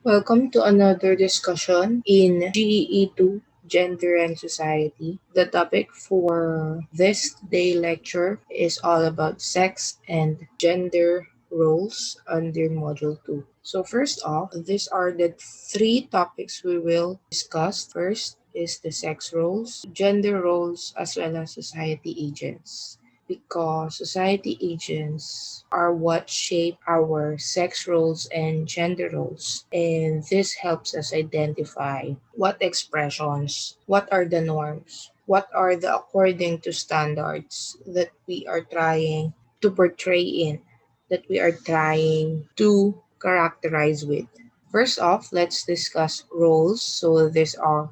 Welcome to another discussion in GEE2 Gender and Society. The topic for this day lecture is all about sex and gender roles under Module 2. So, first off, these are the three topics we will discuss. First is the sex roles, gender roles, as well as society agents because society agents are what shape our sex roles and gender roles. And this helps us identify what expressions, what are the norms, what are the according to standards that we are trying to portray in, that we are trying to characterize with. First off, let's discuss roles. So these are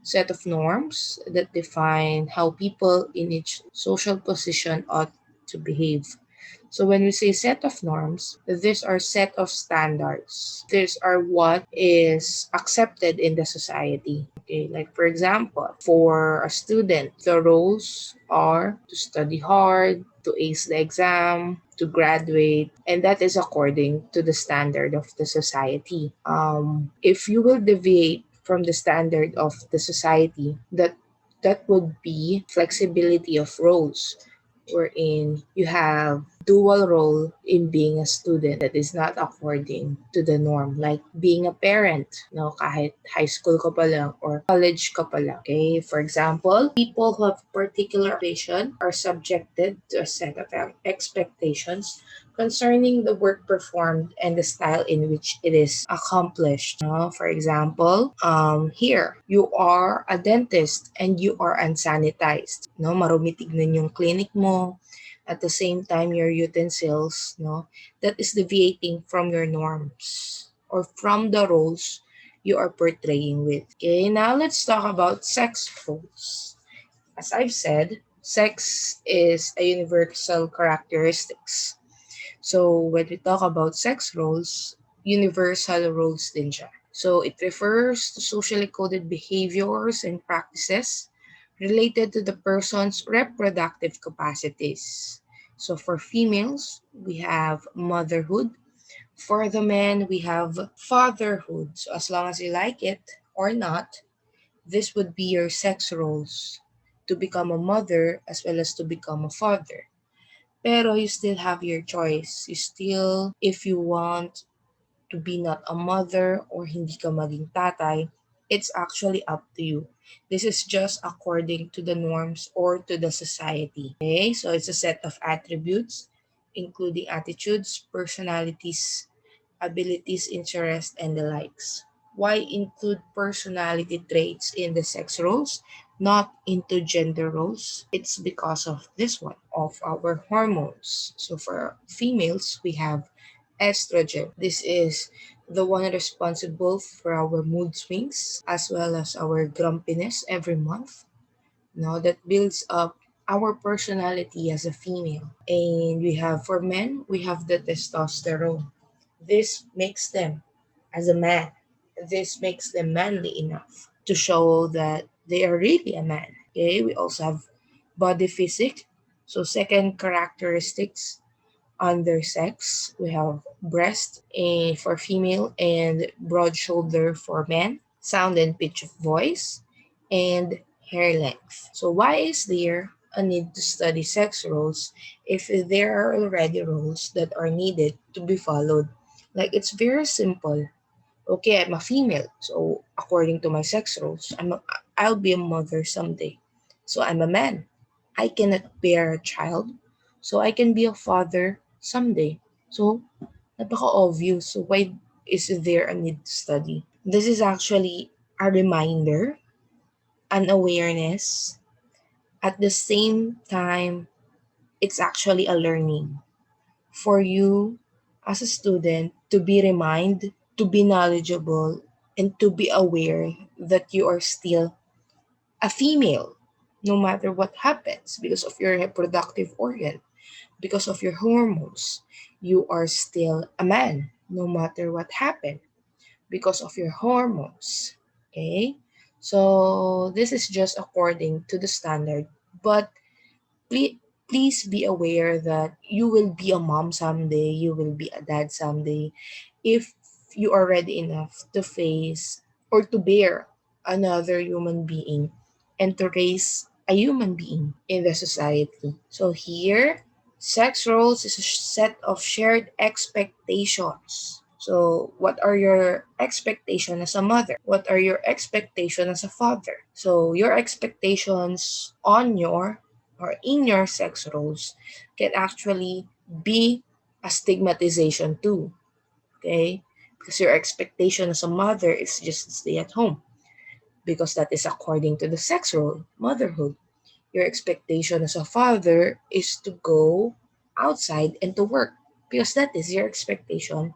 set of norms that define how people in each social position ought to behave. So when we say set of norms, these are set of standards. These are what is accepted in the society. Okay, like for example, for a student, the roles are to study hard, to ace the exam, to graduate, and that is according to the standard of the society. If you will deviate from the standard of the society, that would be flexibility of roles wherein you have dual role in being a student that is not according to the norm. Like being a parent, no, kahit high school ka pa lang or college ka pa lang. Okay, for example, people who have particular occupation are subjected to a set of expectations concerning the work performed and the style in which it is accomplished. No? For example, here, you are a dentist and you are unsanitized. No? Marumi tignan yung clinic mo. At the same time, your utensils, no? That is deviating from your norms or from the roles you are portraying with. Okay, now let's talk about sex roles. As I've said, sex is a universal characteristics. So when we talk about sex roles, universal roles din siya. So it refers to socially coded behaviors and practices related to the person's reproductive capacities. So for females, we have motherhood. For the men, we have fatherhood. So as long as you like it or not, this would be your sex roles to become a mother as well as to become a father. Pero you still have your choice. You still, if you want to be not a mother or hindi ka maging tatay, it's actually up to you. This is just according to the norms or to the society. Okay, so it's a set of attributes, including attitudes, personalities, abilities, interests, and the likes. Why include personality traits in the sex roles, not into gender roles? It's because of this one, of our hormones. So for females, we have estrogen. This is the one responsible for our mood swings as well as our grumpiness every month. Now that builds up our personality as a female. And we have for men, we have the testosterone. This makes them as a man. This makes them manly enough to show that they are really a man. Okay, we also have body physique. So second characteristics under sex, we have breast for female and broad shoulder for men, sound and pitch of voice, and hair length. So why is there a need to study sex roles if there are already roles that are needed to be followed? Like it's very simple. Okay, I'm a female, so according to my sex roles, I'll be a mother someday. So I'm a man. I cannot bear a child, so I can be a father someday. So napaka-obvious. So why is there a need to study? This is actually a reminder, an awareness. At the same time, it's actually a learning for you as a student to be reminded, to be knowledgeable, and to be aware that you are still a female no matter what happens because of your reproductive organ, because of your hormones. You are still a man no matter what happened because of your hormones. Okay? So this is just according to the standard. But please, please be aware that you will be a mom someday, you will be a dad someday. If you are ready enough to face or to bear another human being and to raise a human being in the society. So here, sex roles is a set of shared expectations. So what are your expectations as a mother? What are your expectations as a father? So your expectations on your or in your sex roles can actually be a stigmatization too. Okay? Because your expectation as a mother is just to stay at home because that is according to the sex role, motherhood. Your expectation as a father is to go outside and to work because that is your expectation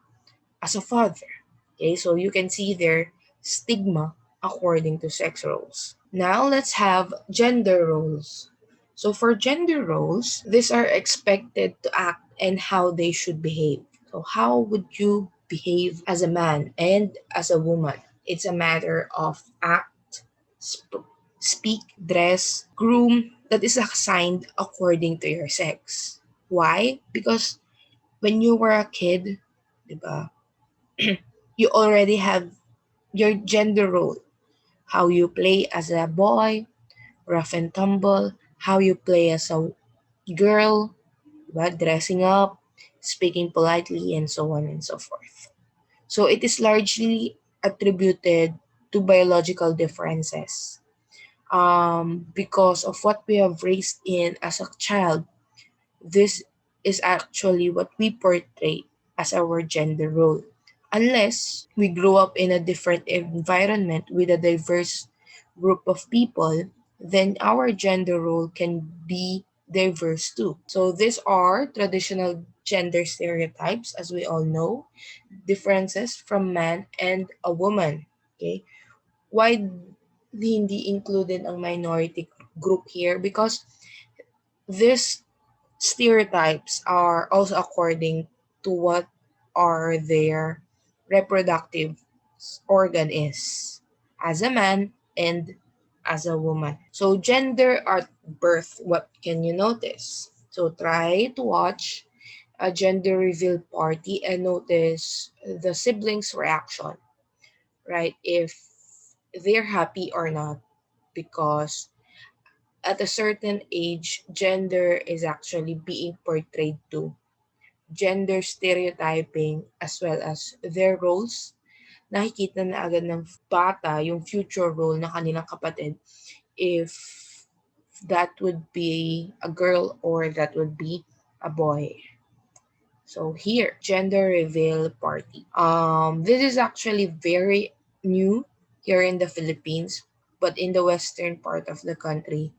as a father. Okay, so you can see their stigma according to sex roles. Now let's have gender roles. So for gender roles, these are expected to act and how they should behave. So how would you behave as a man and as a woman? It's a matter of act, speak, dress, groom that is assigned according to your sex. Why? Because when you were a kid, di ba, you already have your gender role, how you play as a boy, rough and tumble, how you play as a girl, diba? Dressing up, speaking politely, and so on and so forth. So it is largely attributed to biological differences. Because of what we have raised in as a child, this is actually what we portray as our gender role. Unless we grow up in a different environment with a diverse group of people, then our gender role can be diverse too. So these are traditional gender stereotypes, as we all know, differences from man and a woman. Okay? Why hindi included ang minority group here? Because these stereotypes are also according to what are their reproductive organ is as a man and as a woman. So gender at birth, what can you notice? So try to watch a gender reveal party and notice the siblings' reaction, right? If they're happy or not, because at a certain age, gender is actually being portrayed to gender stereotyping as well as their roles. Nakikita na agad ng bata yung future role na kanilang kapatid if that would be a girl or that would be a boy. So here, gender reveal party. This is actually very new here in the Philippines, but in the western part of the country,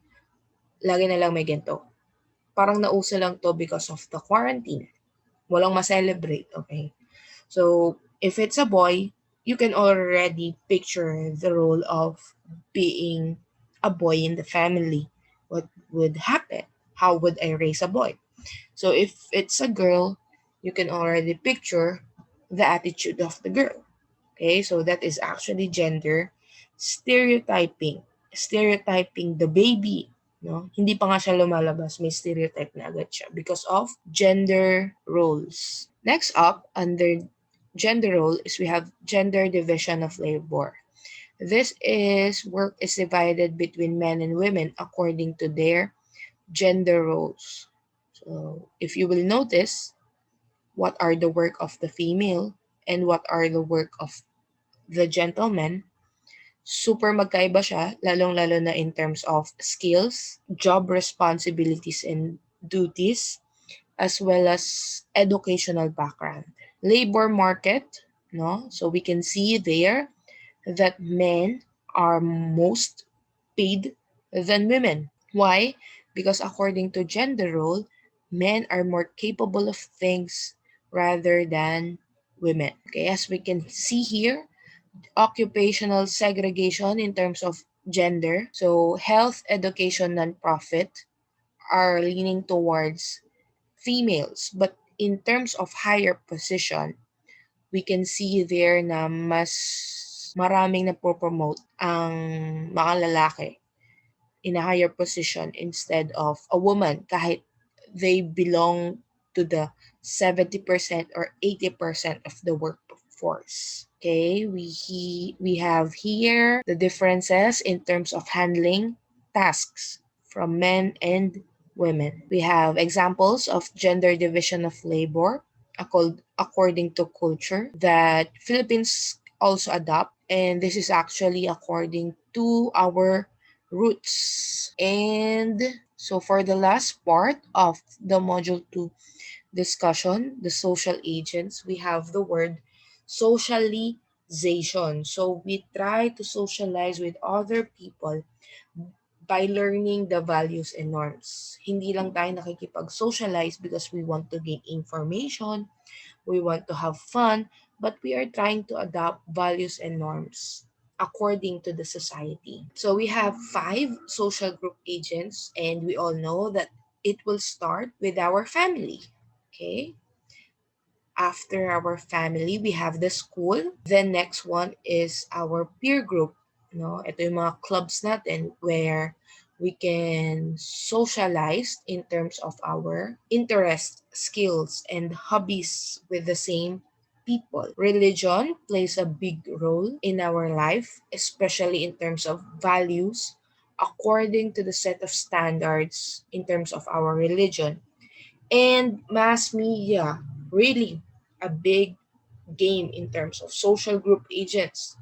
lagi na lang may ganito. Parang nauso lang to because of the quarantine. Walang ma-celebrate, okay? So, if it's a boy, you can already picture the role of being a boy in the family. What would happen? How would I raise a boy? So, if it's a girl, you can already picture the attitude of the girl. Okay, so that is actually gender stereotyping. Stereotyping the baby. No? Hindi pa nga siya lumalabas, may stereotype na agad siya because of gender roles. Next up, under gender role is we have gender division of labor. This is work is divided between men and women according to their gender roles. So if you will notice, what are the work of the female and what are the work of the gentleman, super magkaiba siya, lalong-lalo na in terms of skills, job responsibilities and duties, as well as educational background. Labor market, no? So we can see there that men are most paid than women. Why? Because according to gender role, men are more capable of things rather than women. Okay, as we can see here, occupational segregation in terms of gender. So health, education, nonprofit are leaning towards females. But in terms of higher position, we can see there na mas maraming napopromote ang mga lalaki in a higher position instead of a woman kahit they belong to the 70% or 80% of the workforce. Okay, we have here the differences in terms of handling tasks from men and women. We have examples of gender division of labor according to culture that Philippines also adopt, and this is actually according to our roots. And so for the last part of the module 2 discussion, the social agents, we have the word socialization. So we try to socialize with other people by learning the values and norms. Hindi lang tayo nakikipag-socialize because we want to gain information, we want to have fun, but we are trying to adopt values and norms according to the society. So we have 5 social group agents, and we all know that it will start with our family. Okay? After our family, we have the school. Then next one is our peer group. No, ito yung mga clubs natin where we can socialize in terms of our interests, skills, and hobbies with the same people. Religion plays a big role in our life, especially in terms of values, according to the set of standards in terms of our religion. And mass media, really a big game in terms of social group agents,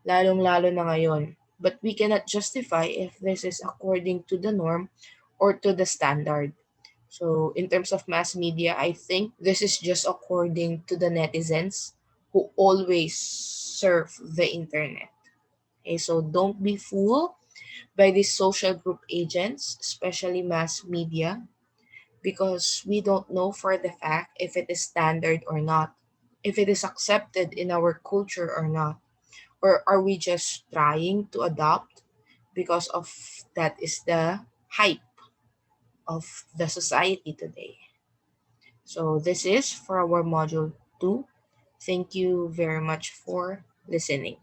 lalong-lalo na ngayon. But we cannot justify if this is according to the norm or to the standard. So in terms of mass media, I think this is just according to the netizens who always surf the internet. Okay, so don't be fooled by these social group agents, especially mass media, because we don't know for the fact if it is standard or not, if it is accepted in our culture or not, or are we just trying to adopt because of that is the hype of the society today. So this is for our module 2. Thank you very much for listening.